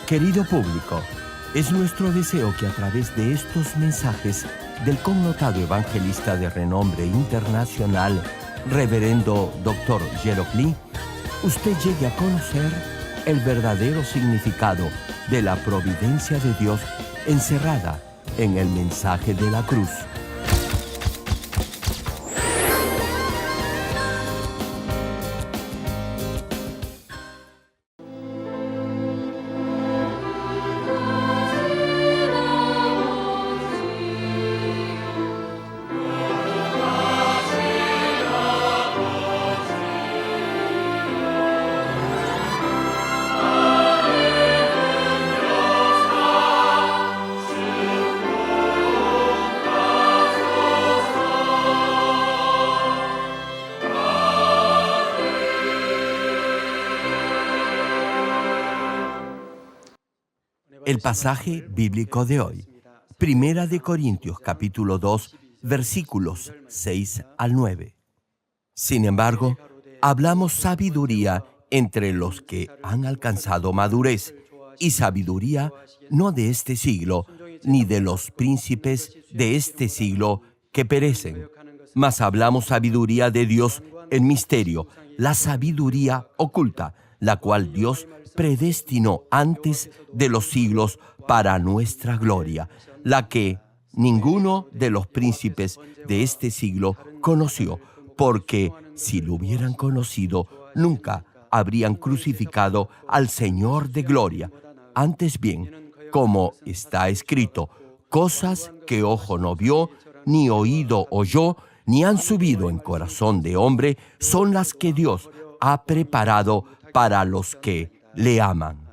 Querido público, es nuestro deseo que a través de estos mensajes del connotado evangelista de renombre internacional, Reverendo Dr. Gerald Lee, usted llegue a conocer el verdadero significado de la providencia de Dios encerrada en el mensaje de la cruz. El pasaje bíblico de hoy, Primera de Corintios capítulo 2, versículos 6 al 9. Sin embargo, hablamos sabiduría entre los que han alcanzado madurez, y sabiduría no de este siglo, ni de los príncipes de este siglo que perecen. Mas hablamos sabiduría de Dios en misterio, la sabiduría oculta, la cual Dios predestinó antes de los siglos para nuestra gloria, la que ninguno de los príncipes de este siglo conoció, porque si lo hubieran conocido, nunca habrían crucificado al Señor de gloria. Antes bien, como está escrito, cosas que ojo no vio, ni oído oyó, ni han subido en corazón de hombre, son las que Dios ha preparado para los que le aman.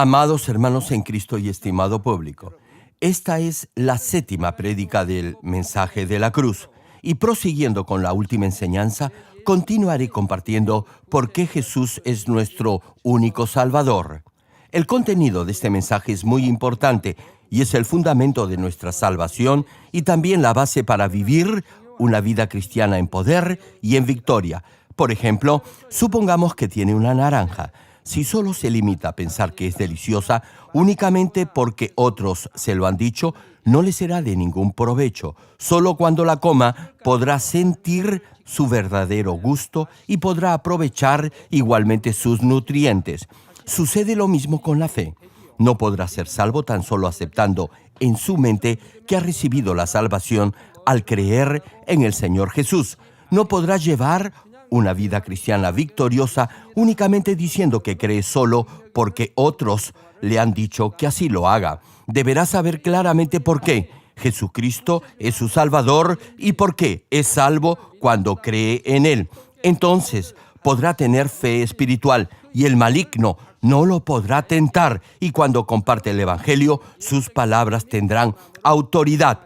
Amados hermanos en Cristo y estimado público, esta es la séptima prédica del mensaje de la cruz. Y prosiguiendo con la última enseñanza, continuaré compartiendo por qué Jesús es nuestro único Salvador. El contenido de este mensaje es muy importante y es el fundamento de nuestra salvación y también la base para vivir una vida cristiana en poder y en victoria. Por ejemplo, supongamos que tiene una naranja. Si solo se limita a pensar que es deliciosa únicamente porque otros se lo han dicho, no le será de ningún provecho. Solo cuando la coma podrá sentir su verdadero gusto y podrá aprovechar igualmente sus nutrientes. Sucede lo mismo con la fe. No podrá ser salvo tan solo aceptando en su mente que ha recibido la salvación al creer en el Señor Jesús. No podrá llevar una vida cristiana victoriosa únicamente diciendo que cree solo porque otros le han dicho que así lo haga. Deberá saber claramente por qué Jesucristo es su Salvador y por qué es salvo cuando cree en Él. Entonces podrá tener fe espiritual y el maligno no lo podrá tentar, y cuando comparte el Evangelio, sus palabras tendrán autoridad.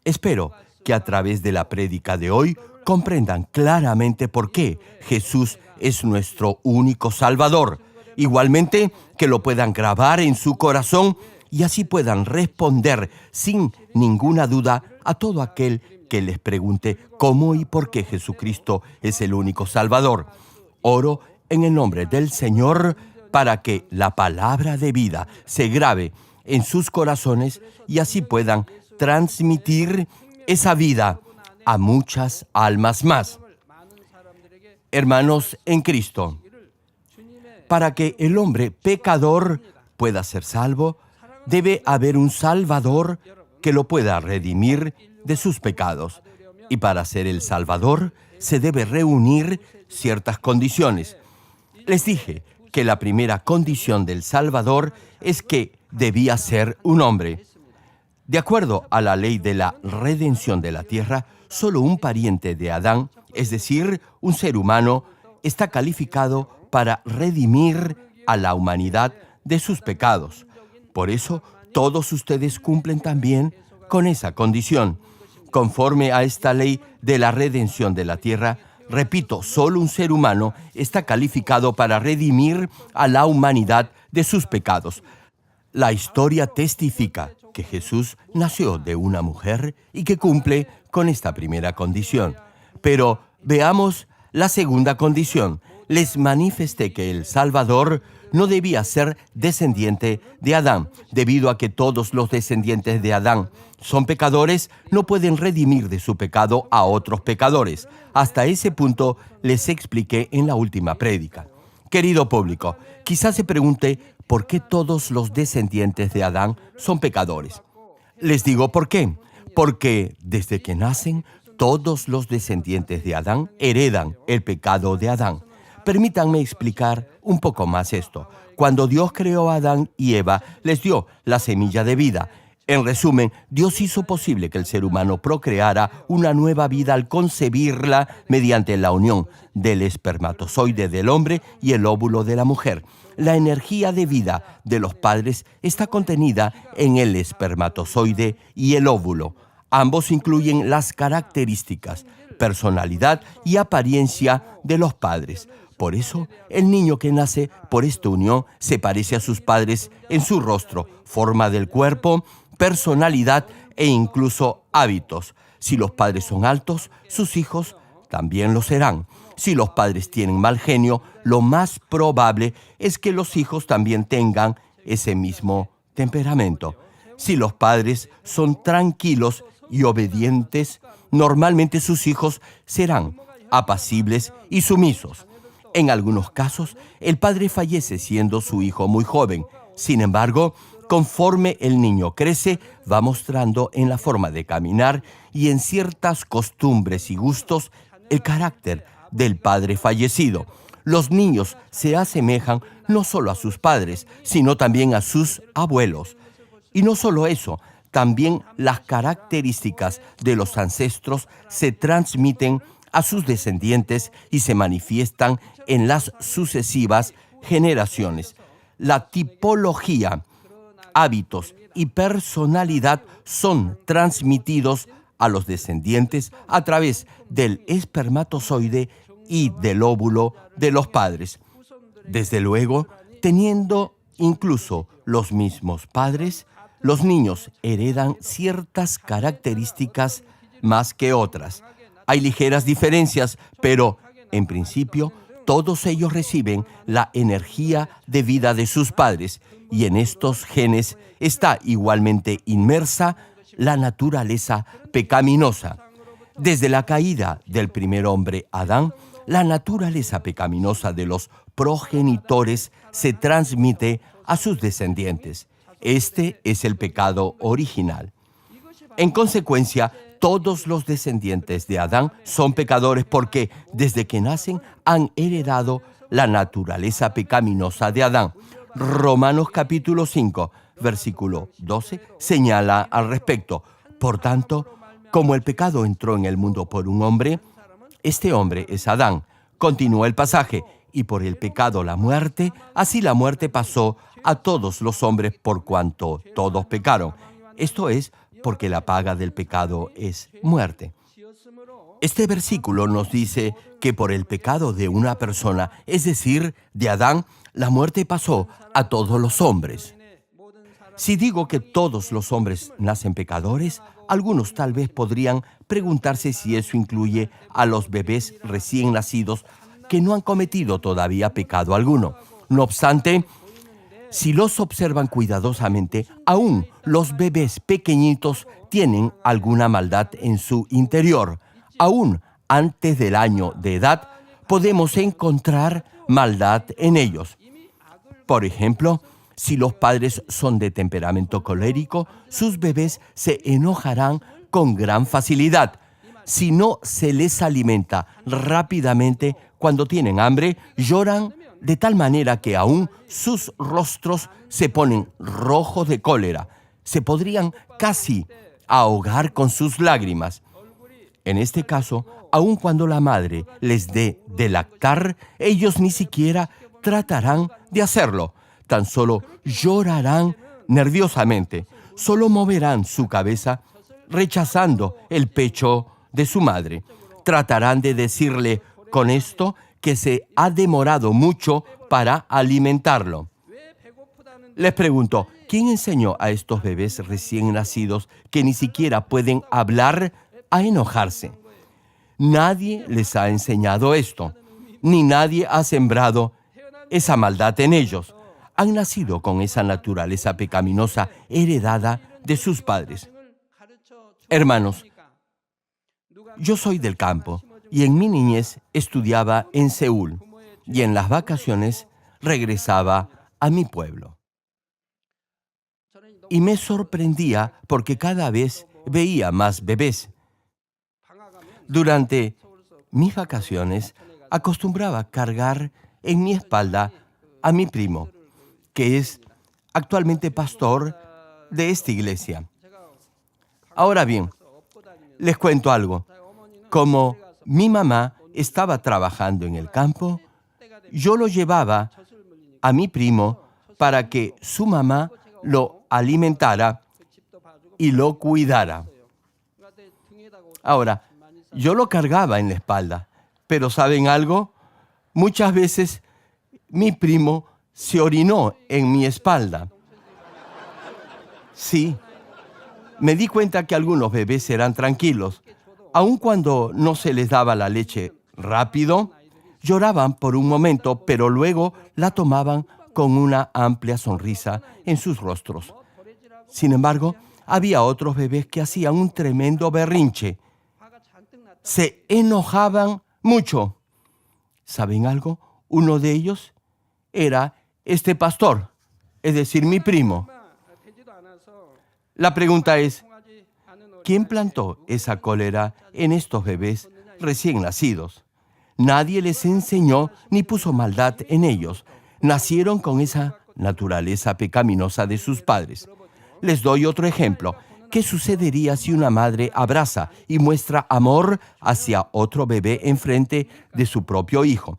Espero que a través de la prédica de hoy comprendan claramente por qué Jesús es nuestro único Salvador. Igualmente, que lo puedan grabar en su corazón y así puedan responder sin ninguna duda a todo aquel que les pregunte cómo y por qué Jesucristo es el único Salvador. Oro en el nombre del Señor para que la palabra de vida se grabe en sus corazones y así puedan transmitir esa vida a muchas almas más. Hermanos en Cristo, para que el hombre pecador pueda ser salvo, debe haber un Salvador que lo pueda redimir de sus pecados. Y para ser el Salvador, se debe reunir ciertas condiciones. Les dije que la primera condición del Salvador es que debía ser un hombre. De acuerdo a la ley de la redención de la tierra, solo un pariente de Adán, es decir, un ser humano, está calificado para redimir a la humanidad de sus pecados. Por eso, todos ustedes cumplen también con esa condición. Conforme a esta ley de la redención de la tierra, repito, solo un ser humano está calificado para redimir a la humanidad de sus pecados. La historia testifica que Jesús nació de una mujer y que cumple con esta primera condición. Pero veamos la segunda condición. Les manifesté que el Salvador no debía ser descendiente de Adán. Debido a que todos los descendientes de Adán son pecadores, no pueden redimir de su pecado a otros pecadores. Hasta ese punto les expliqué en la última prédica. Querido público, quizás se pregunte por qué todos los descendientes de Adán son pecadores. Les digo por qué. Porque desde que nacen, todos los descendientes de Adán heredan el pecado de Adán. Permítanme explicar un poco más esto. Cuando Dios creó a Adán y Eva, les dio la semilla de vida. En resumen, Dios hizo posible que el ser humano procreara una nueva vida al concebirla mediante la unión del espermatozoide del hombre y el óvulo de la mujer. La energía de vida de los padres está contenida en el espermatozoide y el óvulo. Ambos incluyen las características, personalidad y apariencia de los padres. Por eso, el niño que nace por esta unión se parece a sus padres en su rostro, forma del cuerpo, personalidad e incluso hábitos. Si los padres son altos, sus hijos también lo serán. Si los padres tienen mal genio, lo más probable es que los hijos también tengan ese mismo temperamento. Si los padres son tranquilos y obedientes, normalmente sus hijos serán apacibles y sumisos. En algunos casos, el padre fallece siendo su hijo muy joven. Sin embargo, conforme el niño crece, va mostrando en la forma de caminar y en ciertas costumbres y gustos el carácter del padre fallecido. Los niños se asemejan no solo a sus padres, sino también a sus abuelos. Y no solo eso, también las características de los ancestros se transmiten a sus descendientes y se manifiestan en las sucesivas generaciones. la tipología, hábitos y personalidad son transmitidos a los descendientes a través del espermatozoide y del óvulo de los padres. Desde luego, teniendo incluso los mismos padres, los niños heredan ciertas características más que otras. Hay ligeras diferencias, pero en principio todos ellos reciben la energía de vida de sus padres, y en estos genes está igualmente inmersa la naturaleza pecaminosa. Desde la caída del primer hombre, Adán, la naturaleza pecaminosa de los progenitores se transmite a sus descendientes. Este es el pecado original. En consecuencia, todos los descendientes de Adán son pecadores porque desde que nacen han heredado la naturaleza pecaminosa de Adán. Romanos capítulo 5, versículo 12, señala al respecto. Por tanto, como el pecado entró en el mundo por un hombre, este hombre es Adán. Continúa el pasaje. Y por el pecado la muerte, así la muerte pasó a todos los hombres por cuanto todos pecaron. Esto es, porque la paga del pecado es muerte. Este versículo nos dice que por el pecado de una persona, es decir, de Adán, la muerte pasó a todos los hombres. Si digo que todos los hombres nacen pecadores, algunos tal vez podrían preguntarse si eso incluye a los bebés recién nacidos que no han cometido todavía pecado alguno. No obstante, si los observan cuidadosamente, aún los bebés pequeñitos tienen alguna maldad en su interior. Aún antes del año de edad, podemos encontrar maldad en ellos. Por ejemplo, si los padres son de temperamento colérico, sus bebés se enojarán con gran facilidad. Si no se les alimenta rápidamente cuando tienen hambre, lloran de tal manera que aún sus rostros se ponen rojos de cólera. Se podrían casi ahogar con sus lágrimas. En este caso, aun cuando la madre les dé de lactar, ellos ni siquiera tratarán de hacerlo. Tan solo llorarán nerviosamente. Solo moverán su cabeza rechazando el pecho de su madre. Tratarán de decirle con esto que se ha demorado mucho para alimentarlo. Les pregunto, ¿quién enseñó a estos bebés recién nacidos que ni siquiera pueden hablar a enojarse? Nadie les ha enseñado esto, ni nadie ha sembrado esa maldad en ellos. Han nacido con esa naturaleza pecaminosa heredada de sus padres. Hermanos, yo soy del campo y en mi niñez estudiaba en Seúl y en las vacaciones regresaba a mi pueblo. Y me sorprendía porque cada vez veía más bebés. Durante mis vacaciones acostumbraba cargar en mi espalda a mi primo, que es actualmente pastor de esta iglesia. Ahora bien, les cuento algo. Como mi mamá estaba trabajando en el campo, yo lo llevaba a mi primo para que su mamá lo alimentara y lo cuidara. Ahora, yo lo cargaba en la espalda, pero ¿saben algo? Muchas veces mi primo se orinó en mi espalda. Sí, me di cuenta que algunos bebés eran tranquilos. Aun cuando no se les daba la leche rápido, lloraban por un momento, pero luego la tomaban con una amplia sonrisa en sus rostros. Sin embargo, había otros bebés que hacían un tremendo berrinche. Se enojaban mucho. ¿Saben algo? Uno de ellos era este pastor, es decir, mi primo. La pregunta es, ¿quién plantó esa cólera en estos bebés recién nacidos? Nadie les enseñó ni puso maldad en ellos. Nacieron con esa naturaleza pecaminosa de sus padres. Les doy otro ejemplo. ¿Qué sucedería si una madre abraza y muestra amor hacia otro bebé enfrente de su propio hijo?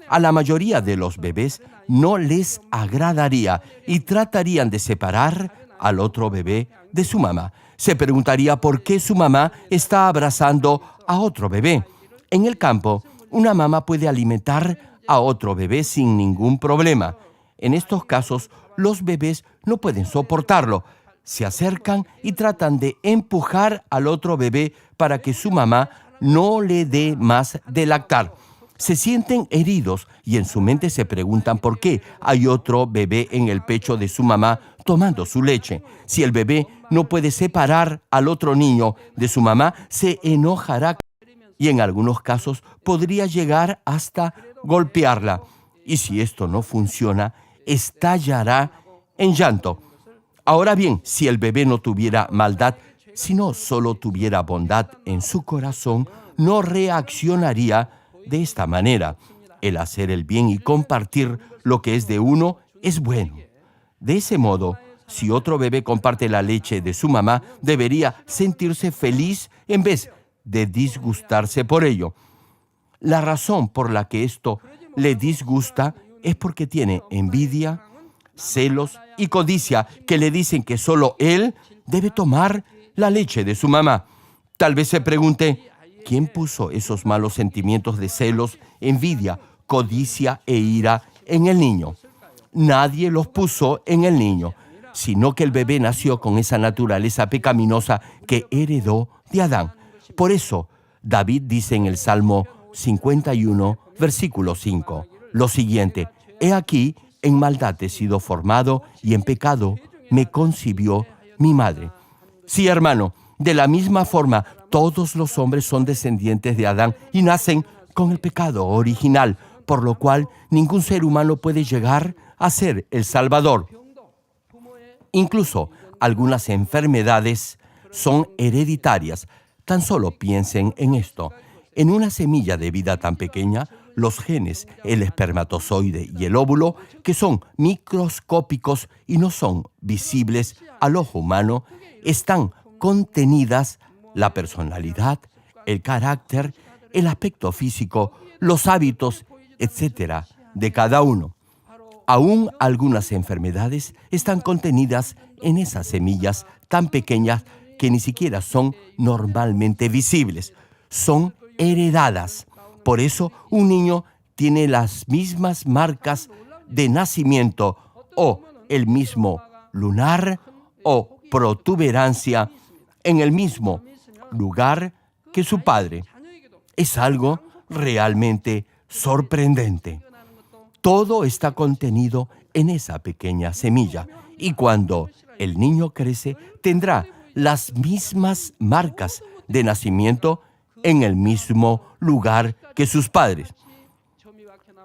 A la mayoría de los bebés no les agradaría y tratarían de separar al otro bebé de su mamá. Se preguntaría por qué su mamá está abrazando a otro bebé. En el campo, una mamá puede alimentar a otro bebé sin ningún problema. En estos casos, los bebés no pueden soportarlo. Se acercan y tratan de empujar al otro bebé para que su mamá no le dé más de lactar. Se sienten heridos y en su mente se preguntan por qué hay otro bebé en el pecho de su mamá tomando su leche. Si el bebé no puede separar al otro niño de su mamá, se enojará y en algunos casos podría llegar hasta golpearla. Y si esto no funciona, estallará en llanto. Ahora bien, si el bebé no tuviera maldad, sino solo tuviera bondad en su corazón, no reaccionaría de esta manera. El hacer el bien y compartir lo que es de uno es bueno. De ese modo, si otro bebé comparte la leche de su mamá, debería sentirse feliz en vez de disgustarse por ello. La razón por la que esto le disgusta es porque tiene envidia, celos y codicia que le dicen que solo él debe tomar la leche de su mamá. Tal vez se pregunte, ¿quién puso esos malos sentimientos de celos, envidia, codicia e ira en el niño? Nadie los puso en el niño, sino que el bebé nació con esa naturaleza pecaminosa que heredó de Adán. Por eso, David dice en el Salmo 51, versículo 5, lo siguiente: He aquí, en maldad he sido formado y en pecado me concibió mi madre. Sí, hermano, de la misma forma, todos los hombres son descendientes de Adán y nacen con el pecado original, por lo cual ningún ser humano puede llegar a ser el Salvador. Incluso algunas enfermedades son hereditarias. Tan solo piensen en esto. En una semilla de vida tan pequeña, los genes, el espermatozoide y el óvulo, que son microscópicos y no son visibles al ojo humano, están contenidas la personalidad, el carácter, el aspecto físico, los hábitos, etcétera, de cada uno. Aún algunas enfermedades están contenidas en esas semillas tan pequeñas que ni siquiera son normalmente visibles. Son heredadas. Por eso un niño tiene las mismas marcas de nacimiento o el mismo lunar o protuberancia en el mismo lugar que su padre. Es algo realmente sorprendente. Todo está contenido en esa pequeña semilla y cuando el niño crece tendrá las mismas marcas de nacimiento en el mismo lugar que sus padres.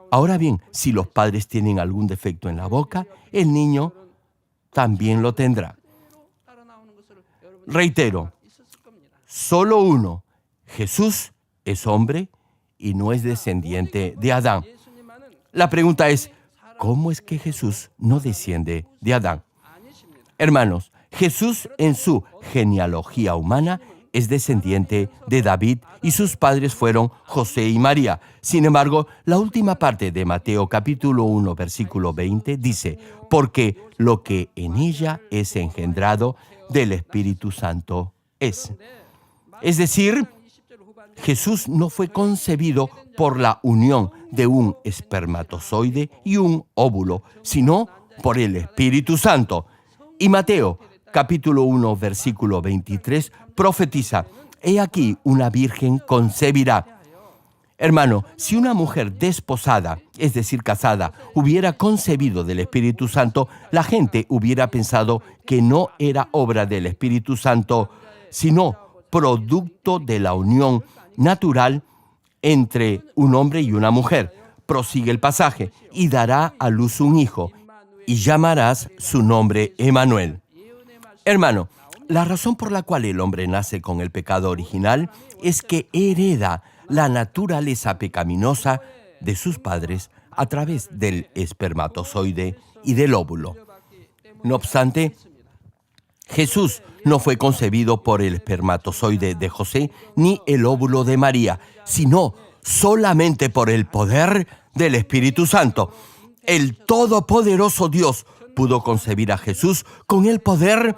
Ahora bien, si los padres tienen algún defecto en la boca, el niño también lo tendrá. Reitero, solo uno, Jesús, es hombre y no es descendiente de Adán. La pregunta es, ¿cómo es que Jesús no desciende de Adán? Hermanos, Jesús en su genealogía humana es descendiente de David y sus padres fueron José y María. Sin embargo, la última parte de Mateo capítulo 1, versículo 20 dice, porque lo que en ella es engendrado del Espíritu Santo es. Es decir, Jesús no fue concebido por la unión de un espermatozoide y un óvulo, sino por el Espíritu Santo. Y Mateo capítulo 1, versículo 23, profetiza, he aquí una virgen concebirá. Hermano, si una mujer desposada, es decir, casada, hubiera concebido del Espíritu Santo, la gente hubiera pensado que no era obra del Espíritu Santo, sino producto de la unión natural entre un hombre y una mujer. Prosigue el pasaje, y dará a luz un hijo, y llamarás su nombre Emmanuel. Hermano, la razón por la cual el hombre nace con el pecado original es que hereda la naturaleza pecaminosa de sus padres a través del espermatozoide y del óvulo. No obstante, Jesús no fue concebido por el espermatozoide de José ni el óvulo de María, sino solamente por el poder del Espíritu Santo. El Todopoderoso Dios pudo concebir a Jesús con el poder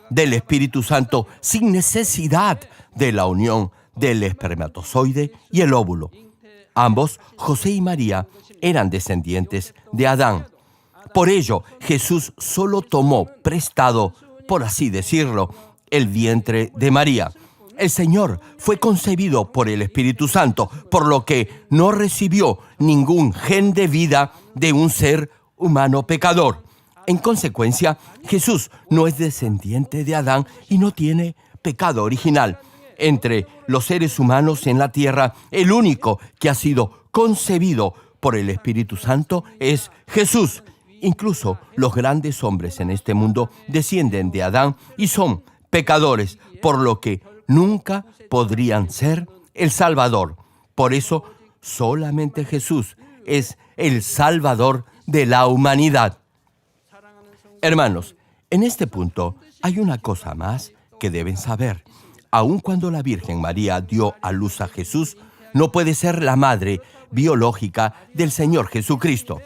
del Espíritu Santo sin necesidad de la unión del espermatozoide y el óvulo. Ambos, José y María, eran descendientes de Adán. Por ello, Jesús solo tomó prestado, por así decirlo, el vientre de María. El Señor fue concebido por el Espíritu Santo, por lo que no recibió ningún gen de vida de un ser humano pecador. En consecuencia, Jesús no es descendiente de Adán y no tiene pecado original. Entre los seres humanos en la tierra, el único que ha sido concebido por el Espíritu Santo es Jesús. Incluso los grandes hombres en este mundo descienden de Adán y son pecadores, por lo que nunca podrían ser el Salvador. Por eso, solamente Jesús es el Salvador de la humanidad. Hermanos, en este punto hay una cosa más que deben saber. Aun cuando la Virgen María dio a luz a Jesús, no puede ser la madre biológica del Señor Jesucristo.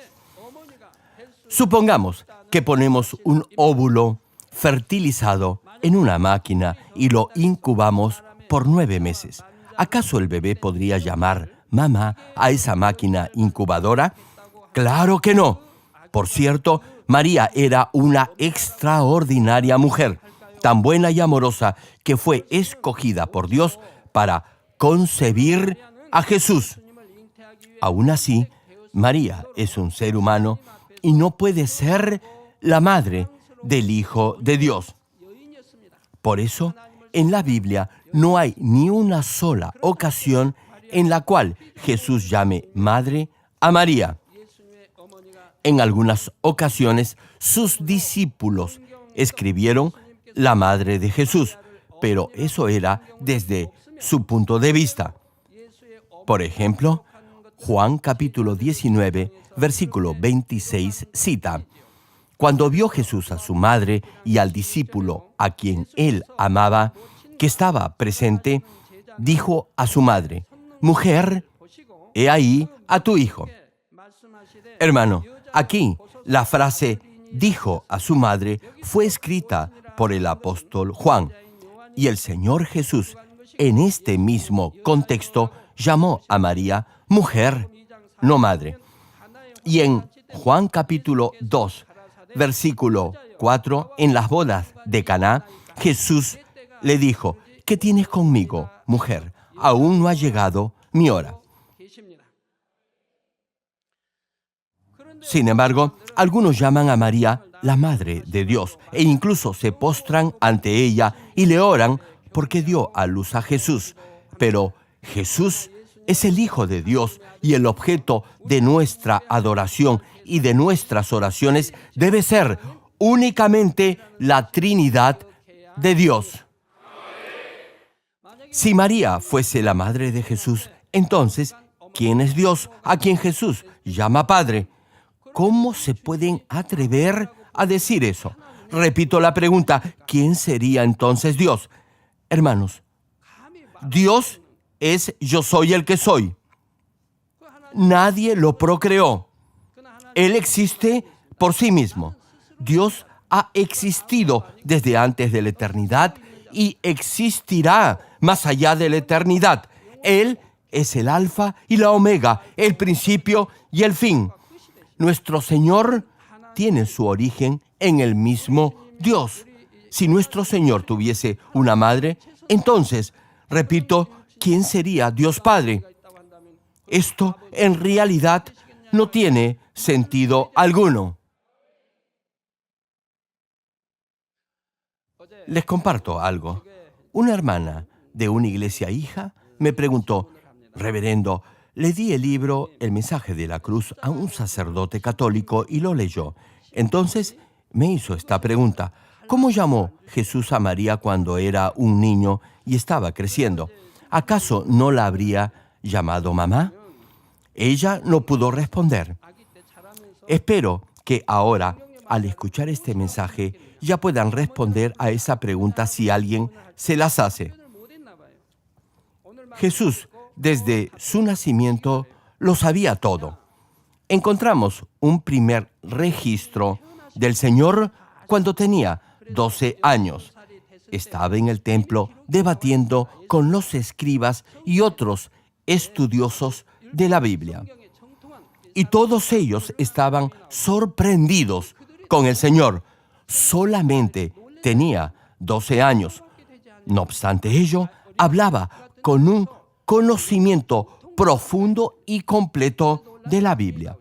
Supongamos que ponemos un óvulo fertilizado en una máquina y lo incubamos por 9 meses. ¿Acaso el bebé podría llamar mamá a esa máquina incubadora? ¡Claro que no! Por cierto, María era una extraordinaria mujer, tan buena y amorosa que fue escogida por Dios para concebir a Jesús. Aún así, María es un ser humano y no puede ser la madre del Hijo de Dios. Por eso, en la Biblia no hay ni una sola ocasión en la cual Jesús llame madre a María. En algunas ocasiones, sus discípulos escribieron la madre de Jesús, pero eso era desde su punto de vista. Por ejemplo, Juan capítulo 19, versículo 26 cita: Cuando vio Jesús a su madre y al discípulo a quien él amaba, que estaba presente, dijo a su madre: Mujer, he ahí a tu hijo. Hermano, aquí la frase dijo a su madre fue escrita por el apóstol Juan, y el Señor Jesús, en este mismo contexto, llamó a María mujer, no madre. Y en Juan capítulo 2, versículo 4, en las bodas de Caná, Jesús le dijo: ¿Qué tienes conmigo, mujer? Aún no ha llegado mi hora. Sin embargo, algunos llaman a María la Madre de Dios e incluso se postran ante ella y le oran porque dio a luz a Jesús. Pero Jesús es el Hijo de Dios y el objeto de nuestra adoración y de nuestras oraciones debe ser únicamente la Trinidad de Dios. Si María fuese la madre de Jesús, entonces, ¿quién es Dios a quien Jesús llama Padre? ¿Cómo se pueden atrever a decir eso? Repito la pregunta: ¿quién sería entonces Dios? Hermanos, Dios es yo soy el que soy. Nadie lo procreó. Él existe por sí mismo. Dios ha existido desde antes de la eternidad y existirá más allá de la eternidad. Él es el alfa y la omega, el principio y el fin. Nuestro Señor tiene su origen en el mismo Dios. Si nuestro Señor tuviese una madre, entonces, repito, ¿quién sería Dios Padre? Esto en realidad no tiene sentido alguno. Les comparto algo. Una hermana de una iglesia hija me preguntó: Reverendo, le di el libro El mensaje de la cruz a un sacerdote católico y lo leyó. Entonces me hizo esta pregunta: ¿cómo llamó Jesús a María cuando era un niño y estaba creciendo? ¿Acaso no la habría llamado mamá? Ella no pudo responder. Espero que ahora, al escuchar este mensaje, ya puedan responder a esa pregunta si alguien se las hace. Jesús Desde su nacimiento lo sabía todo. Encontramos un primer registro del Señor cuando tenía 12 años. Estaba en el templo debatiendo con los escribas y otros estudiosos de la Biblia. Y todos ellos estaban sorprendidos con el Señor. Solamente tenía 12 años. No obstante ello, hablaba con un conocimiento profundo y completo de la Biblia.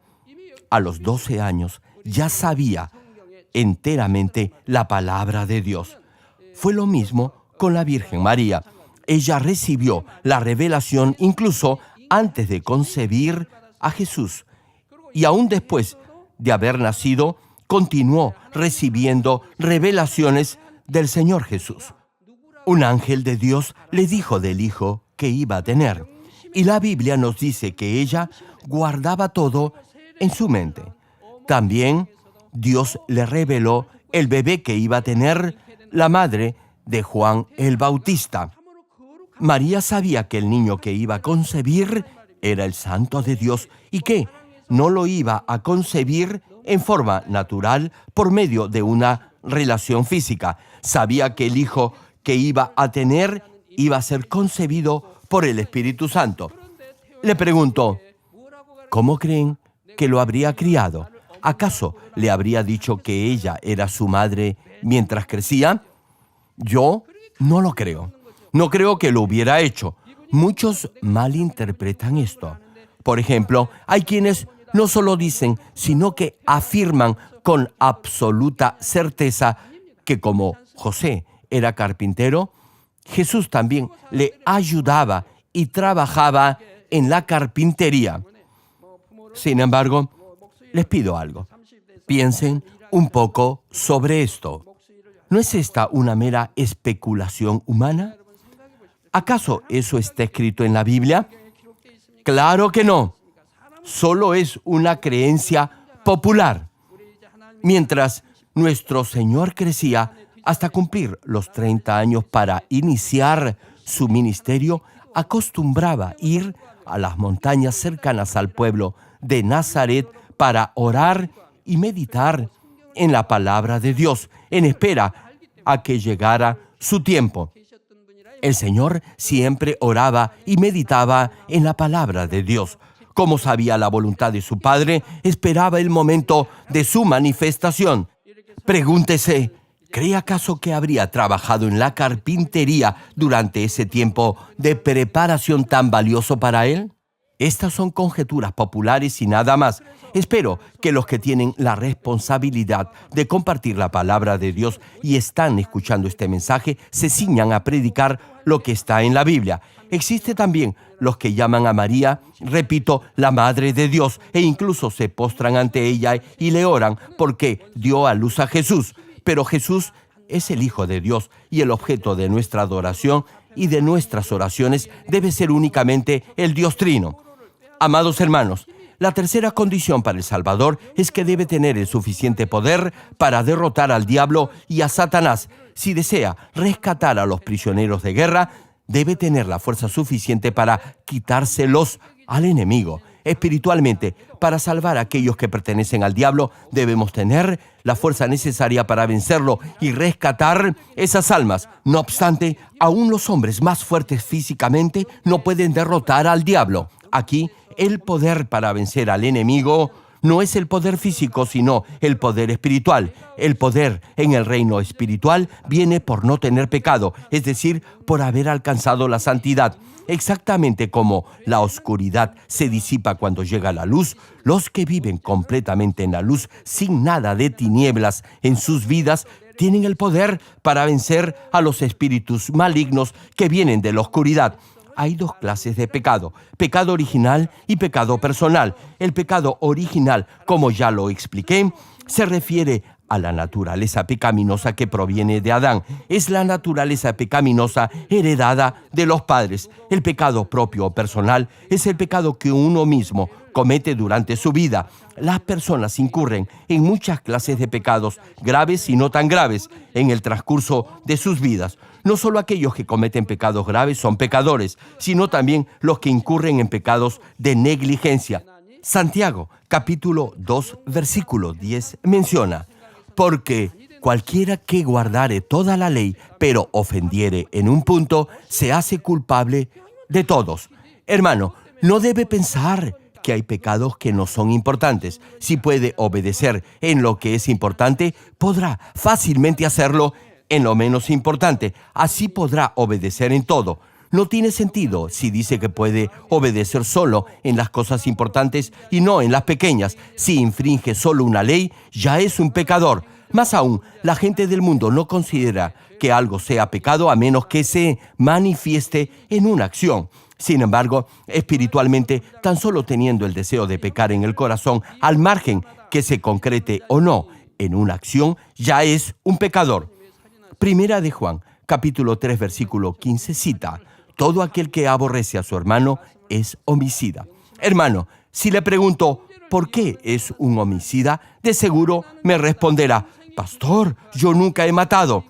A los 12 años ya sabía enteramente la palabra de Dios. Fue lo mismo con la Virgen María. Ella recibió la revelación incluso antes de concebir a Jesús. Y aún después de haber nacido, continuó recibiendo revelaciones del Señor Jesús. Un ángel de Dios le dijo del hijo que iba a tener. Y la Biblia nos dice que ella guardaba todo en su mente. También Dios le reveló el bebé que iba a tener la madre de Juan el Bautista. María sabía que el niño que iba a concebir era el Santo de Dios y que no lo iba a concebir en forma natural por medio de una relación física. Sabía que el hijo que iba a tener iba a ser concebido por el Espíritu Santo. Le preguntó, ¿cómo creen que lo habría criado? ¿Acaso le habría dicho que ella era su madre mientras crecía? Yo no lo creo. No creo que lo hubiera hecho. Muchos malinterpretan esto. Por ejemplo, hay quienes no solo dicen, sino que afirman con absoluta certeza que como José era carpintero, Jesús también le ayudaba y trabajaba en la carpintería. Sin embargo, les pido algo. Piensen un poco sobre esto. ¿No es esta una mera especulación humana? ¿Acaso eso está escrito en la Biblia? Claro que no. Solo es una creencia popular. Mientras nuestro Señor crecía hasta cumplir los 30 años para iniciar su ministerio, acostumbraba ir a las montañas cercanas al pueblo de Nazaret para orar y meditar en la palabra de Dios, en espera a que llegara su tiempo. El Señor siempre oraba y meditaba en la palabra de Dios. Como sabía la voluntad de su Padre, esperaba el momento de su manifestación. Pregúntese, ¿cree acaso que habría trabajado en la carpintería durante ese tiempo de preparación tan valioso para él? Estas son conjeturas populares y nada más. Espero que los que tienen la responsabilidad de compartir la palabra de Dios y están escuchando este mensaje se ciñan a predicar lo que está en la Biblia. Existe también los que llaman a María, repito, la Madre de Dios, e incluso se postran ante ella y le oran porque dio a luz a Jesús. Pero Jesús es el Hijo de Dios y el objeto de nuestra adoración y de nuestras oraciones debe ser únicamente el Dios Trino. Amados hermanos, la tercera condición para el Salvador es que debe tener el suficiente poder para derrotar al diablo y a Satanás. Si desea rescatar a los prisioneros de guerra, debe tener la fuerza suficiente para quitárselos al enemigo. Espiritualmente, para salvar a aquellos que pertenecen al diablo, debemos tener la fuerza necesaria para vencerlo y rescatar esas almas. No obstante, aún los hombres más fuertes físicamente no pueden derrotar al diablo. Aquí, el poder para vencer al enemigo no es el poder físico, sino el poder espiritual. El poder en el reino espiritual viene por no tener pecado, es decir, por haber alcanzado la santidad. Exactamente como la oscuridad se disipa cuando llega la luz, los que viven completamente en la luz, sin nada de tinieblas en sus vidas, tienen el poder para vencer a los espíritus malignos que vienen de la oscuridad. Hay dos clases de pecado, pecado original y pecado personal. El pecado original, como ya lo expliqué, se refiere a la naturaleza pecaminosa que proviene de Adán. Es la naturaleza pecaminosa heredada de los padres. El pecado propio o personal es el pecado que uno mismo comete durante su vida. Las personas incurren en muchas clases de pecados, graves y no tan graves, en el transcurso de sus vidas. no solo aquellos que cometen pecados graves son pecadores, sino también los que incurren en pecados de negligencia. Santiago, capítulo 2, versículo 10, menciona: porque cualquiera que guardare toda la ley, pero ofendiere en un punto, se hace culpable de todos. Hermano, no debe pensar que hay pecados que no son importantes. Si puede obedecer en lo que es importante, podrá fácilmente hacerlo en lo menos importante. Así podrá obedecer en todo. No tiene sentido si dice que puede obedecer solo en las cosas importantes y no en las pequeñas. Si infringe solo una ley, ya es un pecador. Más aún, la gente del mundo no considera que algo sea pecado a menos que se manifieste en una acción. Sin embargo, espiritualmente, tan solo teniendo el deseo de pecar en el corazón, al margen que se concrete o no en una acción, ya es un pecador. Primera de Juan, capítulo 3, versículo 15, cita: todo aquel que aborrece a su hermano es homicida. Hermano, si le pregunto ¿por qué es un homicida?, de seguro me responderá: pastor, yo nunca he matado.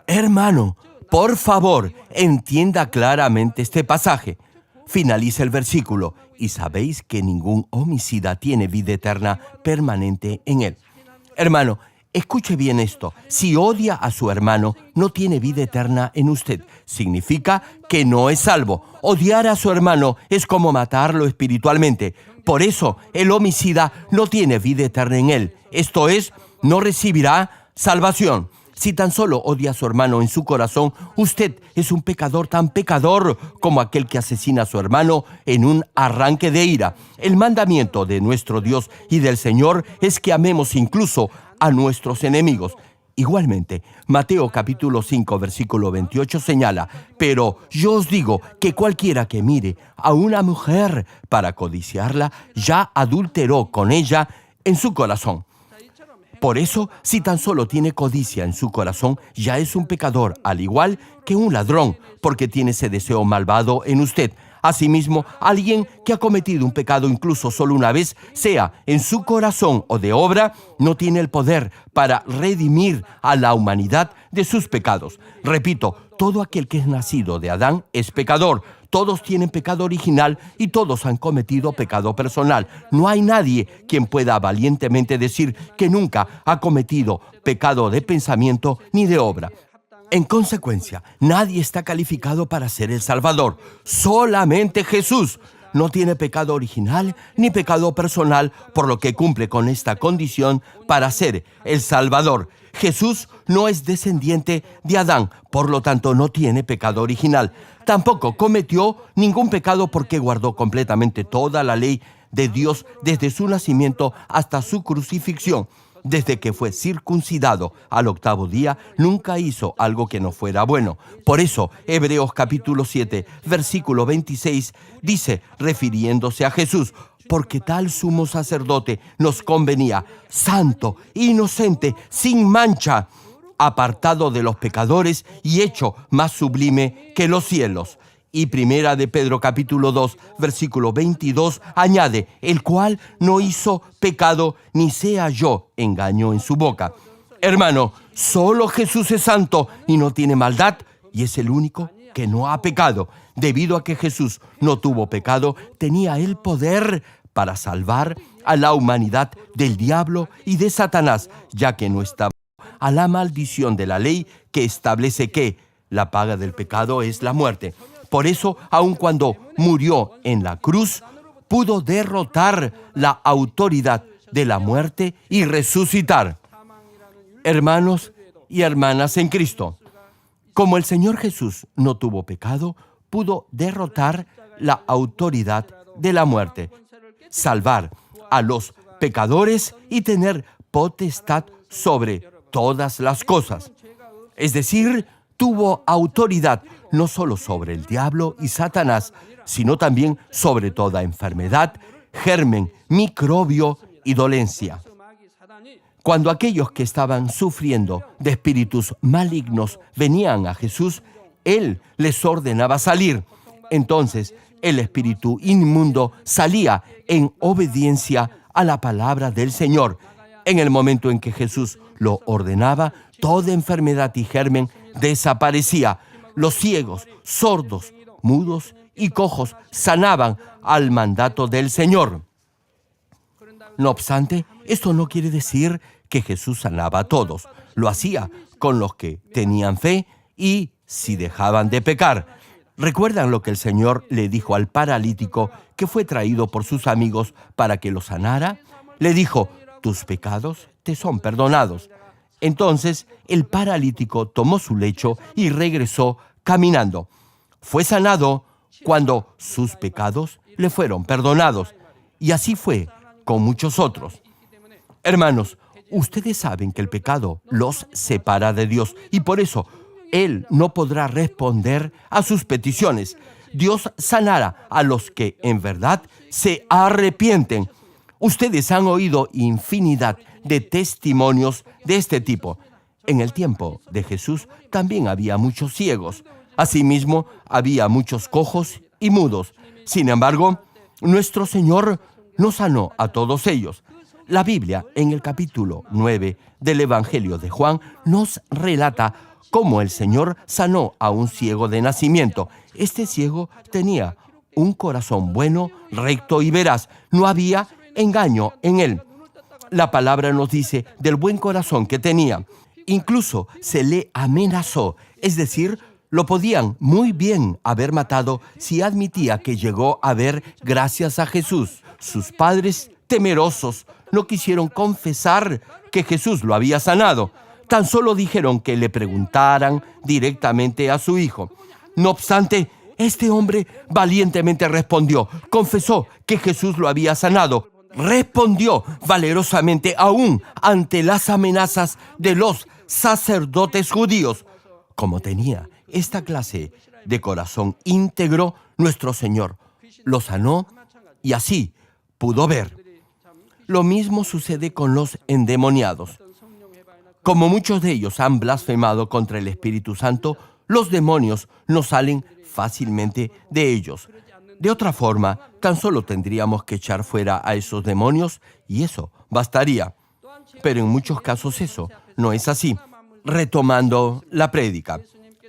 Hermano, por favor, entienda claramente este pasaje. Finaliza el versículo: y sabéis que ningún homicida tiene vida eterna permanente en él. Hermano, escuche bien esto. Si odia a su hermano, no tiene vida eterna en usted. Significa que no es salvo. Odiar a su hermano es como matarlo espiritualmente. Por eso, el homicida no tiene vida eterna en él. Esto es, no recibirá salvación. Si tan solo odia a su hermano en su corazón, usted es un pecador tan pecador como aquel que asesina a su hermano en un arranque de ira. El mandamiento de nuestro Dios y del Señor es que amemos incluso a nuestros enemigos. Igualmente, Mateo capítulo 5, versículo 28 señala: pero yo os digo que cualquiera que mire a una mujer para codiciarla, ya adulteró con ella en su corazón. Por eso, si tan solo tiene codicia en su corazón, ya es un pecador, al igual que un ladrón, porque tiene ese deseo malvado en usted. Asimismo, alguien que ha cometido un pecado incluso solo una vez, sea en su corazón o de obra, no tiene el poder para redimir a la humanidad de sus pecados. Repito, todo aquel que es nacido de Adán es pecador. Todos tienen pecado original y todos han cometido pecado personal. No hay nadie quien pueda valientemente decir que nunca ha cometido pecado de pensamiento ni de obra. En consecuencia, nadie está calificado para ser el Salvador. Solamente Jesús no tiene pecado original ni pecado personal, por lo que cumple con esta condición para ser el Salvador. Jesús no es descendiente de Adán, por lo tanto no tiene pecado original. Tampoco cometió ningún pecado porque guardó completamente toda la ley de Dios desde su nacimiento hasta su crucifixión. Desde que fue circuncidado al 8º día, nunca hizo algo que no fuera bueno. Por eso, Hebreos capítulo 7, versículo 26, dice, refiriéndose a Jesús: porque tal sumo sacerdote nos convenía, santo, inocente, sin mancha, apartado de los pecadores y hecho más sublime que los cielos. Y Primera de Pedro capítulo 2, versículo 22, añade: el cual no hizo pecado, ni se halló engaño en su boca. Hermano, solo Jesús es santo y no tiene maldad, y es el único que no ha pecado. Debido a que Jesús no tuvo pecado, tenía el poder para salvar a la humanidad del diablo y de Satanás, ya que no estaba a la maldición de la ley que establece que la paga del pecado es la muerte. Por eso, aun cuando murió en la cruz, pudo derrotar la autoridad de la muerte y resucitar. Hermanos y hermanas en Cristo, como el Señor Jesús no tuvo pecado, pudo derrotar la autoridad de la muerte, salvar a los pecadores y tener potestad sobre todas las cosas. Es decir, tuvo autoridad no solo sobre el diablo y Satanás, sino también sobre toda enfermedad, germen, microbio y dolencia. Cuando aquellos que estaban sufriendo de espíritus malignos venían a Jesús, Él les ordenaba salir. Entonces, el espíritu inmundo salía en obediencia a la palabra del Señor. En el momento en que Jesús lo ordenaba, toda enfermedad y germen desaparecía. Los ciegos, sordos, mudos y cojos sanaban al mandato del Señor. No obstante, esto no quiere decir que Jesús sanaba a todos. Lo hacía con los que tenían fe y si dejaban de pecar. ¿Recuerdan lo que el Señor le dijo al paralítico que fue traído por sus amigos para que lo sanara? Le dijo: tus pecados te son perdonados. Entonces el paralítico tomó su lecho y regresó caminando. Fue sanado cuando sus pecados le fueron perdonados. Y así fue con muchos otros. Hermanos, ustedes saben que el pecado los separa de Dios y por eso Él no podrá responder a sus peticiones. Dios sanará a los que en verdad se arrepienten. Ustedes han oído infinidad de testimonios de este tipo. En el tiempo de Jesús también había muchos ciegos. Asimismo, había muchos cojos y mudos. Sin embargo, nuestro Señor no sanó a todos ellos. La Biblia, en el capítulo 9 del Evangelio de Juan, nos relata cómo el Señor sanó a un ciego de nacimiento. Este ciego tenía un corazón bueno, recto y veraz. No había engaño en él. La palabra nos dice del buen corazón que tenía. Incluso se le amenazó, es decir, lo podían muy bien haber matado si admitía que llegó a ver gracias a Jesús. Sus padres, temerosos, no quisieron confesar que Jesús lo había sanado. Tan solo dijeron que le preguntaran directamente a su hijo. No obstante, este hombre valientemente respondió, confesó que Jesús lo había sanado. Respondió valerosamente aún ante las amenazas de los sacerdotes judíos. Como tenía esta clase de corazón íntegro, nuestro Señor lo sanó y así pudo ver. Lo mismo sucede con los endemoniados. Como muchos de ellos han blasfemado contra el Espíritu Santo, los demonios no salen fácilmente de ellos. De otra forma, tan solo tendríamos que echar fuera a esos demonios y eso bastaría. Pero en muchos casos eso no es así. Retomando la prédica.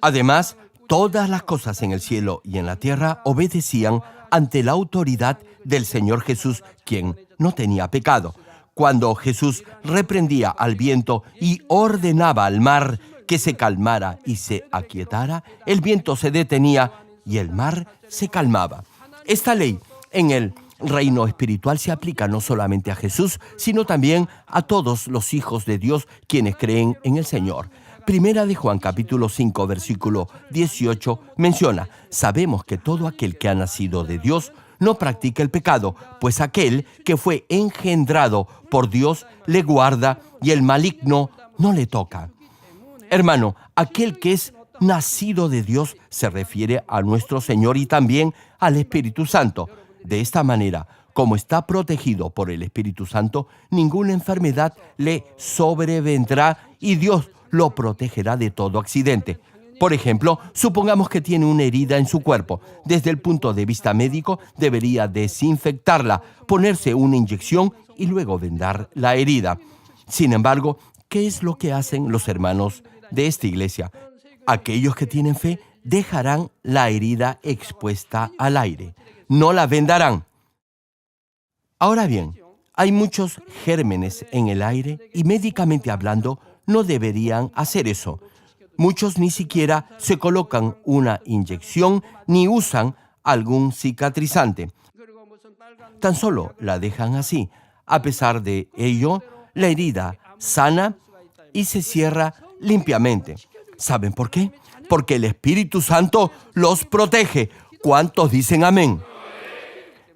Además, todas las cosas en el cielo y en la tierra obedecían ante la autoridad del Señor Jesús, quien no tenía pecado. Cuando Jesús reprendía al viento y ordenaba al mar que se calmara y se aquietara, el viento se detenía y el mar se calmaba. Esta ley en el reino espiritual se aplica no solamente a Jesús, sino también a todos los hijos de Dios quienes creen en el Señor. Primera de Juan, capítulo 5, versículo 18, menciona: sabemos que todo aquel que ha nacido de Dios no practica el pecado, pues aquel que fue engendrado por Dios le guarda y el maligno no le toca. Hermano, aquel que es nacido de Dios se refiere a nuestro Señor y también al Espíritu Santo. De esta manera, como está protegido por el Espíritu Santo, ninguna enfermedad le sobrevendrá y Dios lo protegerá de todo accidente. Por ejemplo, supongamos que tiene una herida en su cuerpo. Desde el punto de vista médico, debería desinfectarla, ponerse una inyección y luego vendar la herida. Sin embargo, ¿qué es lo que hacen los hermanos de esta iglesia? Aquellos que tienen fe dejarán la herida expuesta al aire. No la vendarán. Ahora bien, hay muchos gérmenes en el aire y médicamente hablando no deberían hacer eso. Muchos ni siquiera se colocan una inyección ni usan algún cicatrizante. Tan solo la dejan así. A pesar de ello, la herida sana y se cierra limpiamente. ¿Saben por qué? Porque el Espíritu Santo los protege. ¿Cuántos dicen amén?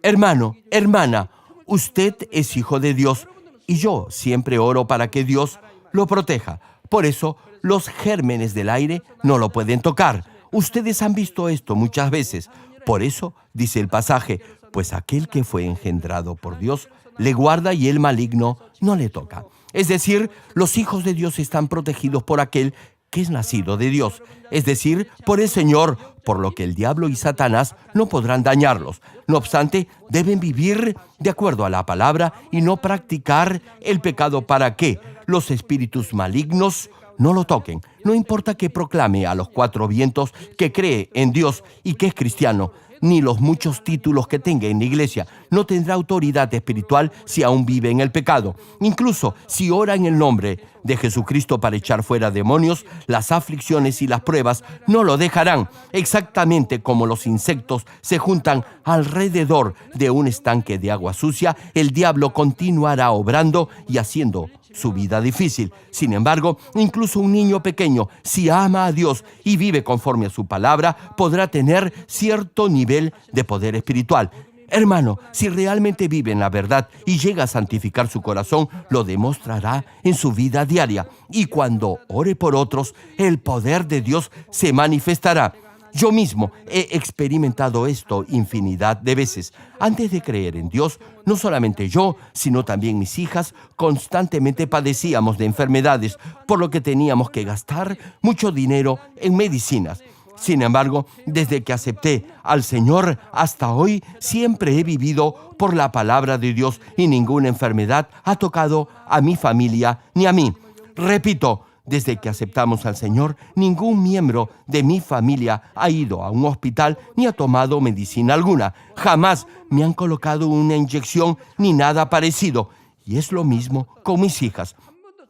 Hermano, hermana, usted es hijo de Dios y yo siempre oro para que Dios lo proteja. Por eso, los gérmenes del aire no lo pueden tocar. Ustedes han visto esto muchas veces. Por eso, dice el pasaje, pues aquel que fue engendrado por Dios le guarda y el maligno no le toca. Es decir, los hijos de Dios están protegidos por aquel que es nacido de Dios, es decir, por el Señor, por lo que el diablo y Satanás no podrán dañarlos. No obstante, deben vivir de acuerdo a la palabra y no practicar el pecado para que los espíritus malignos no lo toquen. No importa que proclame a los cuatro vientos que cree en Dios y que es cristiano, ni los muchos títulos que tenga en la iglesia. No tendrá autoridad espiritual si aún vive en el pecado. Incluso si ora en el nombre de Jesucristo para echar fuera demonios, las aflicciones y las pruebas no lo dejarán. Exactamente como los insectos se juntan alrededor de un estanque de agua sucia, el diablo continuará obrando y haciendo su vida difícil. Sin embargo, incluso un niño pequeño, si ama a Dios y vive conforme a su palabra, podrá tener cierto nivel de poder espiritual. Hermano, si realmente vive en la verdad y llega a santificar su corazón, lo demostrará en su vida diaria. Y cuando ore por otros, el poder de Dios se manifestará. Yo mismo he experimentado esto infinidad de veces. Antes de creer en Dios, no solamente yo, sino también mis hijas, constantemente padecíamos de enfermedades, por lo que teníamos que gastar mucho dinero en medicinas. Sin embargo, desde que acepté al Señor hasta hoy, siempre he vivido por la palabra de Dios y ninguna enfermedad ha tocado a mi familia ni a mí. Repito, desde que aceptamos al Señor, ningún miembro de mi familia ha ido a un hospital ni ha tomado medicina alguna. Jamás me han colocado una inyección ni nada parecido. Y es lo mismo con mis hijas.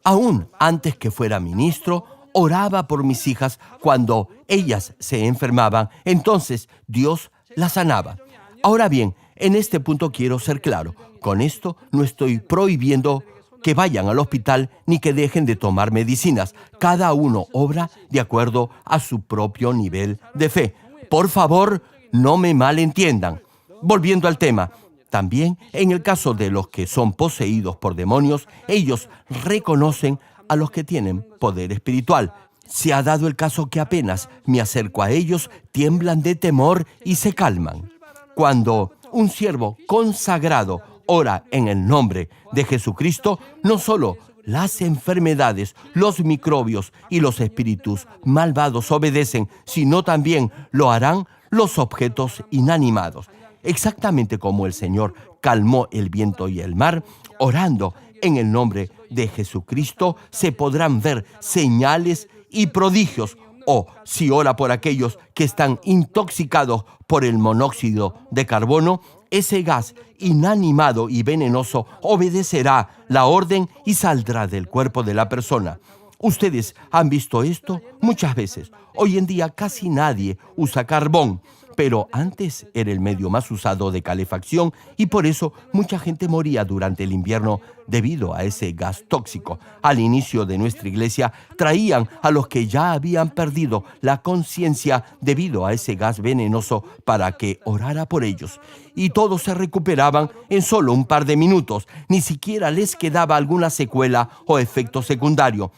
Aún antes que fuera ministro, oraba por mis hijas cuando ellas se enfermaban. Entonces Dios las sanaba. Ahora bien, en este punto quiero ser claro. Con esto no estoy prohibiendo que vayan al hospital ni que dejen de tomar medicinas. Cada uno obra de acuerdo a su propio nivel de fe. Por favor, no me malentiendan. Volviendo al tema, también en el caso de los que son poseídos por demonios, ellos reconocen a los que tienen poder espiritual. Se ha dado el caso que apenas me acerco a ellos, tiemblan de temor y se calman. Cuando un siervo consagrado ora en el nombre de Jesucristo, no solo las enfermedades, los microbios y los espíritus malvados obedecen, sino también lo harán los objetos inanimados. Exactamente como el Señor calmó el viento y el mar, orando en el nombre de Jesucristo, se podrán ver señales y prodigios. O si ora por aquellos que están intoxicados por el monóxido de carbono, ese gas inanimado y venenoso obedecerá la orden y saldrá del cuerpo de la persona. Ustedes han visto esto muchas veces. Hoy en día casi nadie usa carbón, pero antes era el medio más usado de calefacción y por eso mucha gente moría durante el invierno debido a ese gas tóxico. Al inicio de nuestra iglesia traían a los que ya habían perdido la conciencia debido a ese gas venenoso para que orara por ellos. Y todos se recuperaban en solo un par de minutos. Ni siquiera les quedaba alguna secuela o efecto secundario.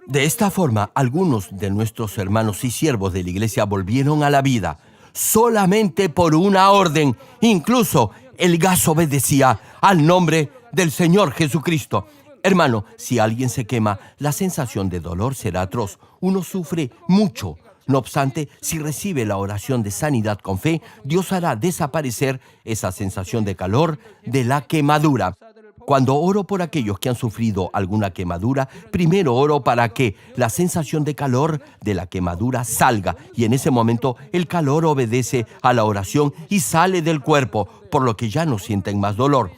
De esta forma, algunos de nuestros hermanos y siervos de la iglesia volvieron a la vida solamente por una orden. Incluso el gas obedecía al nombre del Señor Jesucristo. Hermano, si alguien se quema, la sensación de dolor será atroz. Uno sufre mucho. No obstante, si recibe la oración de sanidad con fe, Dios hará desaparecer esa sensación de calor de la quemadura. Cuando oro por aquellos que han sufrido alguna quemadura, primero oro para que la sensación de calor de la quemadura salga y en ese momento el calor obedece a la oración y sale del cuerpo, por lo que ya no sienten más dolor.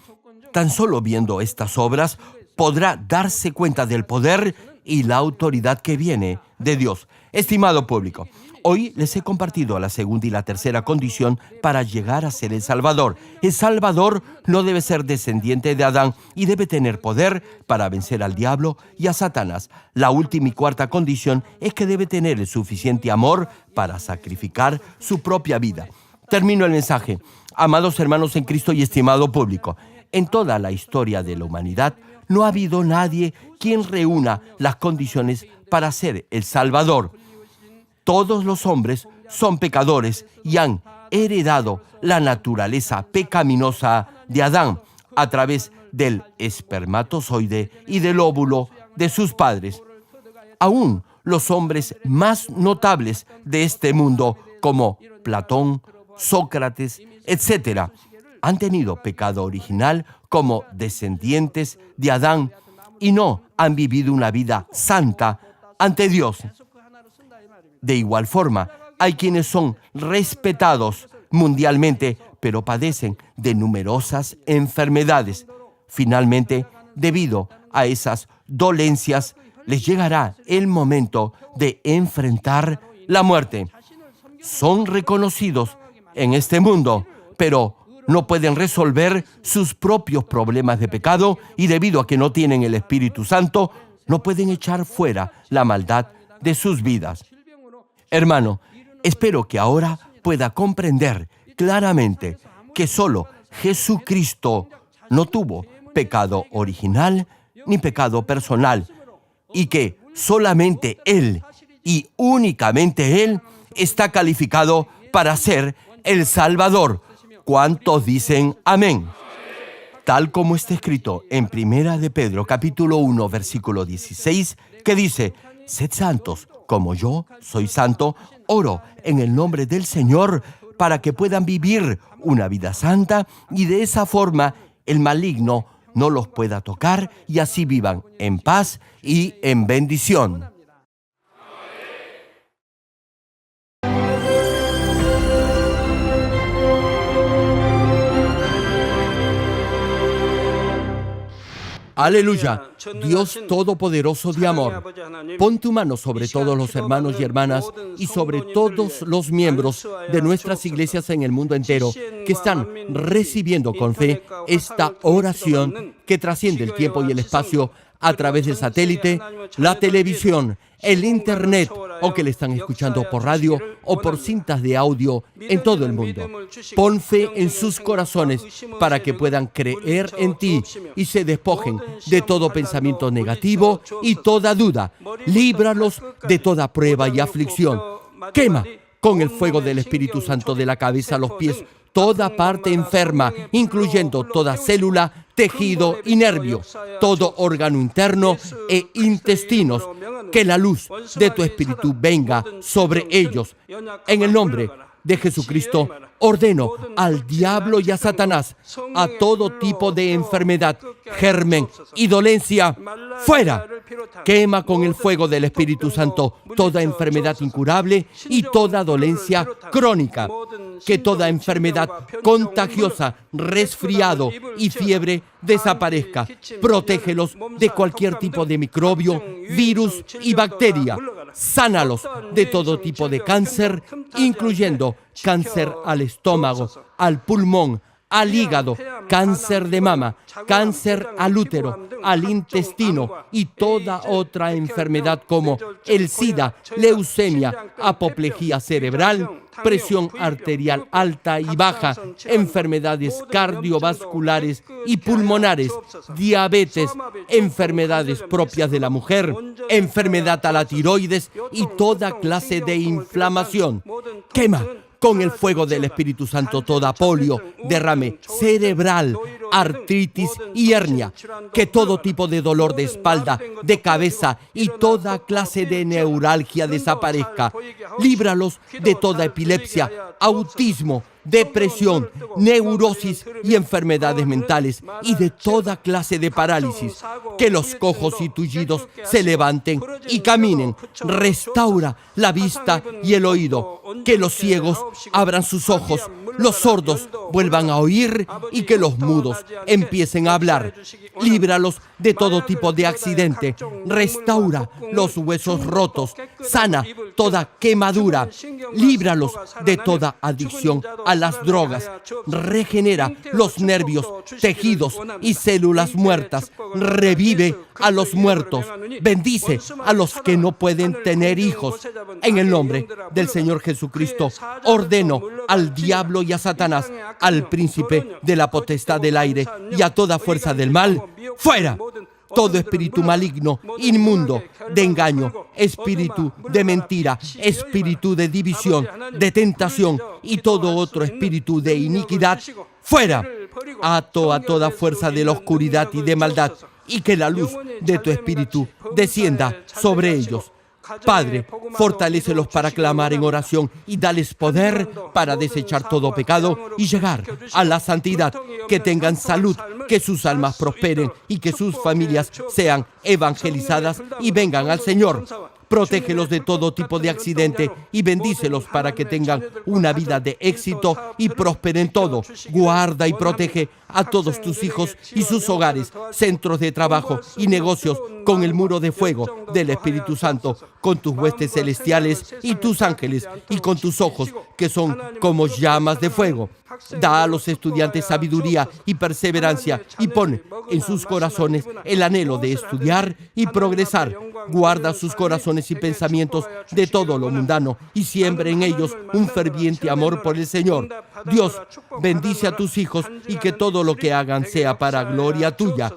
Tan solo viendo estas obras podrá darse cuenta del poder y la autoridad que viene de Dios. Estimado público, hoy les he compartido la segunda y la tercera condición para llegar a ser el Salvador. El Salvador no debe ser descendiente de Adán y debe tener poder para vencer al diablo y a Satanás. La última y cuarta condición es que debe tener el suficiente amor para sacrificar su propia vida. Termino el mensaje. Amados hermanos en Cristo y estimado público, en toda la historia de la humanidad no ha habido nadie quien reúna las condiciones para ser el Salvador. Todos los hombres son pecadores y han heredado la naturaleza pecaminosa de Adán a través del espermatozoide y del óvulo de sus padres. Aún los hombres más notables de este mundo, como Platón, Sócrates, etc., han tenido pecado original como descendientes de Adán y no han vivido una vida santa ante Dios. De igual forma, hay quienes son respetados mundialmente, pero padecen de numerosas enfermedades. Finalmente, debido a esas dolencias, les llegará el momento de enfrentar la muerte. Son reconocidos en este mundo, pero no pueden resolver sus propios problemas de pecado y debido a que no tienen el Espíritu Santo, no pueden echar fuera la maldad de sus vidas. Hermano, espero que ahora pueda comprender claramente que solo Jesucristo no tuvo pecado original ni pecado personal y que solamente Él y únicamente Él está calificado para ser el Salvador. ¿Cuántos dicen amén? Tal como está escrito en Primera de Pedro, capítulo 1, versículo 16, que dice: sed santos, como yo soy santo. Oro en el nombre del Señor para que puedan vivir una vida santa y de esa forma el maligno no los pueda tocar y así vivan en paz y en bendición. Aleluya, Dios Todopoderoso de amor, pon tu mano sobre todos los hermanos y hermanas y sobre todos los miembros de nuestras iglesias en el mundo entero que están recibiendo con fe esta oración que trasciende el tiempo y el espacio a través del satélite, la televisión, el internet o que le están escuchando por radio o por cintas de audio en todo el mundo. Pon fe en sus corazones para que puedan creer en ti y se despojen de todo pensamiento negativo y toda duda. Líbralos de toda prueba y aflicción. Quema con el fuego del Espíritu Santo de la cabeza a los pies toda parte enferma, incluyendo toda célula, tejido y nervio, todo órgano interno e intestinos. Que la luz de tu Espíritu venga sobre ellos. En el nombre de Jesucristo, ordeno al diablo y a Satanás, a todo tipo de enfermedad, germen y dolencia, fuera. Quema con el fuego del Espíritu Santo toda enfermedad incurable y toda dolencia crónica. Que toda enfermedad contagiosa, resfriado y fiebre desaparezca. Protégelos de cualquier tipo de microbio, virus y bacteria. Sánalos de todo tipo de cáncer, incluyendo cáncer al estómago, al pulmón, al hígado, cáncer de mama, cáncer al útero, al intestino y toda otra enfermedad como el SIDA, leucemia, apoplejía cerebral, presión arterial alta y baja, enfermedades cardiovasculares y pulmonares, diabetes, enfermedades propias de la mujer, enfermedad a la tiroides y toda clase de inflamación. Quema con el fuego del Espíritu Santo toda polio, derrame cerebral, artritis y hernia. Que todo tipo de dolor de espalda, de cabeza y toda clase de neuralgia desaparezca. Líbralos de toda epilepsia, autismo, depresión, neurosis y enfermedades mentales y de toda clase de parálisis. Que los cojos y tullidos se levanten y caminen. Restaura la vista y el oído. Que los ciegos abran sus ojos, los sordos vuelvan a oír y que los mudos empiecen a hablar. Líbralos de todo tipo de accidente. Restaura los huesos rotos. Sana toda quemadura. Líbralos de toda adicción a las drogas. Regenera los nervios, tejidos y células muertas. Revive a los muertos. Bendice a los que no pueden tener hijos. En el nombre del Señor Jesucristo, ordeno al diablo y a Satanás, al príncipe de la potestad del aire y a toda fuerza del mal, fuera. Todo espíritu maligno, inmundo, de engaño, espíritu de mentira, espíritu de división, de tentación y todo otro espíritu de iniquidad, fuera. Ato a toda fuerza de la oscuridad y de maldad y que la luz de tu espíritu descienda sobre ellos. Padre, fortalécelos para clamar en oración y dales poder para desechar todo pecado y llegar a la santidad. Que tengan salud, que sus almas prosperen y que sus familias sean evangelizadas y vengan al Señor. Protégelos de todo tipo de accidente y bendícelos para que tengan una vida de éxito y prosperen todo. Guarda y protege a todos tus hijos y sus hogares, centros de trabajo y negocios con el muro de fuego del Espíritu Santo, con tus huestes celestiales y tus ángeles y con tus ojos que son como llamas de fuego. Da a los estudiantes sabiduría y perseverancia y pone en sus corazones el anhelo de estudiar y progresar. Guarda sus corazones y pensamientos de todo lo mundano y siembra en ellos un ferviente amor por el Señor. Dios, bendice a tus hijos y que todo lo que hagan sea para gloria tuya.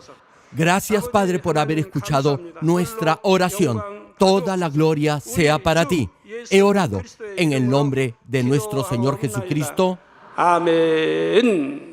Gracias, Padre, por haber escuchado nuestra oración. Toda la gloria sea para ti. He orado en el nombre de nuestro Señor Jesucristo. 아멘.